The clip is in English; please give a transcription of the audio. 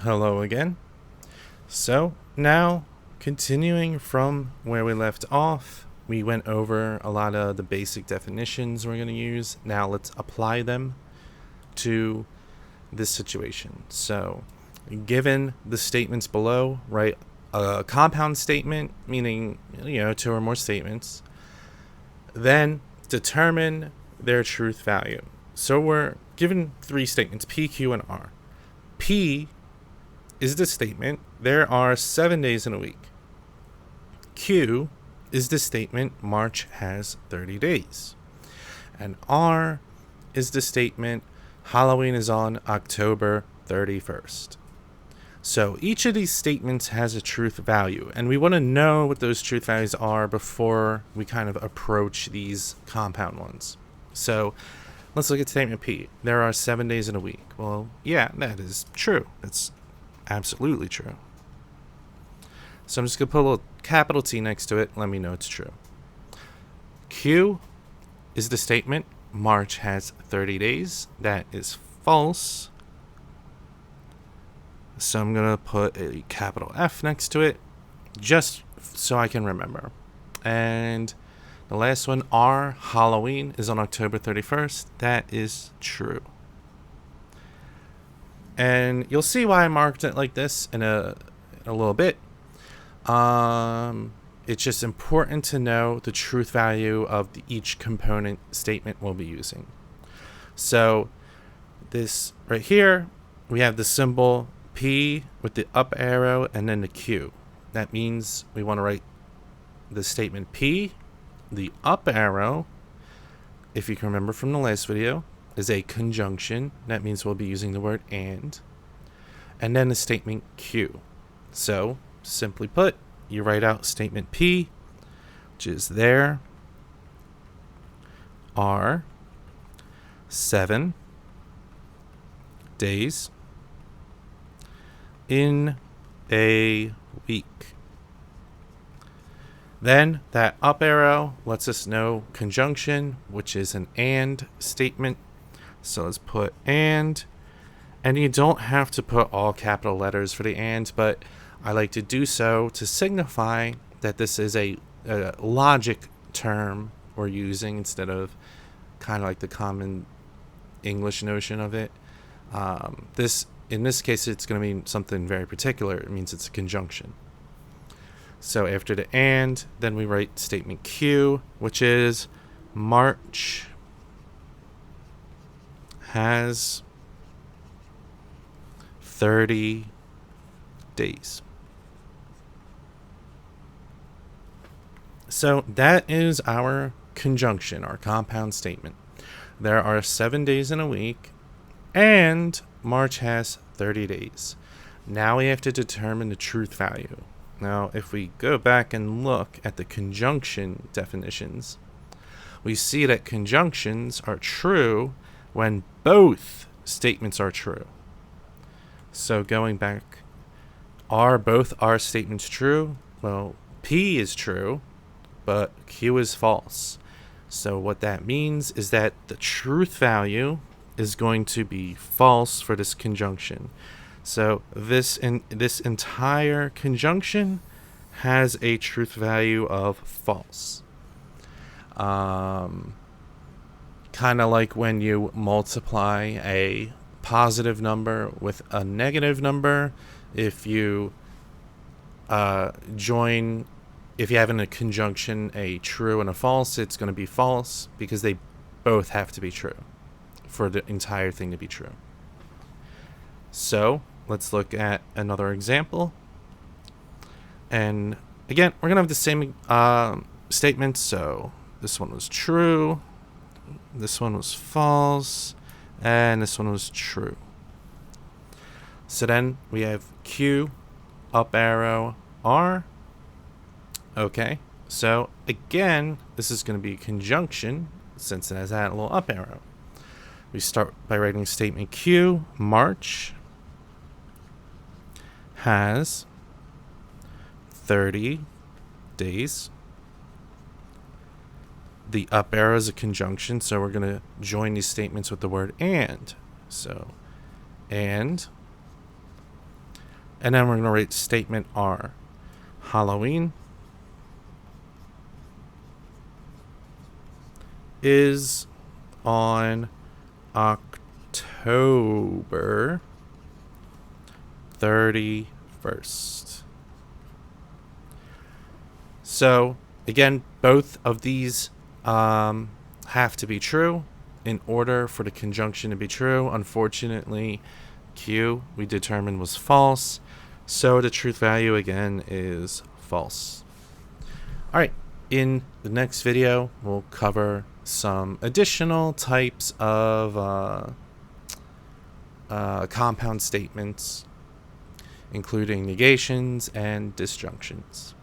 Hello again. So, now, continuing from where we left off, we went over a lot of the basic definitions we're going to use. Now, let's apply them to this situation. So, given the statements below, write a compound statement, meaning, two or more statements, then determine their truth value. So, we're given three statements P, Q, and R. P is the statement, there are 7 days in a week. Q is the statement, March has 30 days. And R is the statement, Halloween is on October 31st. So each of these statements has a truth value, and we want to know what those truth values are before we kind of approach these compound ones. So let's look at statement P. There are 7 days in a week. Well, yeah, that is true. That's absolutely true. So I'm just going to put a little capital T next to it. Let me know it's true. Q is the statement, March has 30 days. That is false. So I'm going to put a capital F next to it just so I can remember. And the last one, R, Halloween is on October 31st. That is true. And you'll see why I marked it like this in a little bit. It's just important to know the truth value of each component statement we'll be using. So this right here, we have the symbol P with the up arrow and then the Q. That means we want to write the statement P, the up arrow, if you can remember from the last video, is a conjunction. That means we'll be using the word and then the statement Q. So, simply put, you write out statement P, which is there are 7 days in a week. Then that up arrow lets us know conjunction, which is an and statement. So let's put and you don't have to put all capital letters for the and, but I like to do so to signify that this is a logic term we're using instead of kind of like the common English notion of it. In this case, it's going to mean something very particular. It means it's a conjunction. So after the and, then we write statement Q, which is March has 30 days. So that is our conjunction, our compound statement. There are 7 days in a week, and March has 30 days. Now we have to determine the truth value. Now, if we go back and look at the conjunction definitions, we see that conjunctions are true when both statements are true. So going back, are both our statements true? Well, P is true, but Q is false. So what that means is that the truth value is going to be false for this conjunction. So this entire conjunction has a truth value of false. Kind of like when you multiply a positive number with a negative number. If you if you have in a conjunction a true and a false, it's going to be false because they both have to be true for the entire thing to be true. So let's look at another example. And again, we're going to have the same statement. So this one was true, this one was false, and this one was true. So then we have Q, up arrow, R. Okay, so again, this is going to be a conjunction since it has that little up arrow. We start by writing statement Q, March has 30 days. The up arrow is a conjunction, so we're going to join these statements with the word and. So, and And then we're going to write statement R. Halloween is on October 31st. So, again, both of these have to be true in order for the conjunction to be true. Unfortunately, Q we determined was false. So the truth value again is false. Alright, in the next video, we'll cover some additional types of compound statements, including negations and disjunctions.